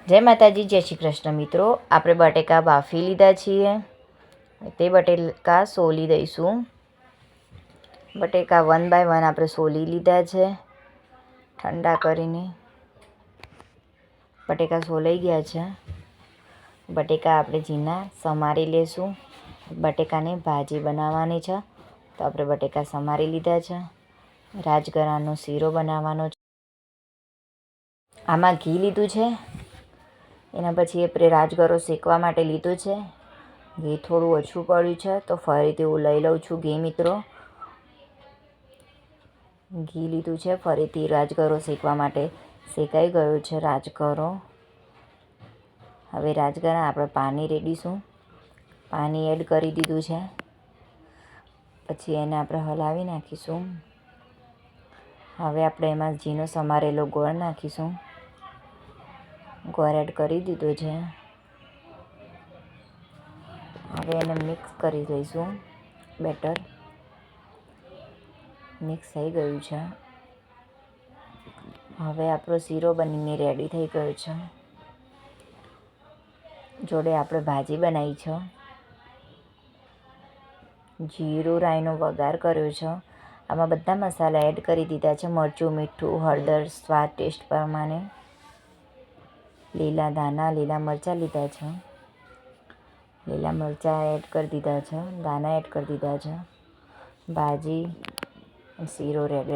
જય માતાજી, જય શ્રી કૃષ્ણ મિત્રો. આપણે બટેકા બાફી લીધા છીએ. તે બટેકા સોલી દઈશું. બટેકા 1 બાય 1 આપણે સોલી લીધા છે ઠંડા કરીને. બટેકા સોલાઈ ગયા છે. બટેકા આપણે ઝીણા સમારી લેશું. બટેકાની ભાજી બનાવવાની છે, તો આપણે બટેકા સમારી લીધા છે. રાજગરાનો શીરો બનાવવાનો છે. આમાં ઘી લીધું છે. એના પછી આપણે રાજગરો શેકવા માટે લીધું છે. ઘી થોડું ઓછું પડ્યું છે, તો ફરીથી હું લઈ લઉં છું ઘી મિત્રો. ઘી લીધું છે, ફરીથી રાજગરો શેકવા માટે શેકાઈ ગયો છે રાજગરો. હવે રાજગરા આપણે પાણી રેડીશું. પાણી એડ કરી દીધું છે. પછી એને આપણે હલાવી નાખીશું. હવે આપણે એમાં ઝીણો સમારેલો ગોળ નાખીશું. ગોળ એડ કરી દીધો છે. હવે એને મિક્સ કરી દઈશું. બેટર મિક્સ થઈ ગયું છે. હવે આપણો શીરો બનીને રેડી થઈ ગયો છે. જોડે આપણે ભાજી બનાવી છે. જીરું રાઈનો વઘાર કર્યો છે. આમાં બધા મસાલા એડ કરી દીધા છે. મરચું, મીઠું, હળદર, સ્વાદ ટેસ્ટ પ્રમાણે. લીલા ધાણા, લીલા મરચાં લીધા છે. લીલા મરચાં એડ કરી દીધા છે. દાણા એડ કરી દીધા છે. ભાજી શીરો રેડી.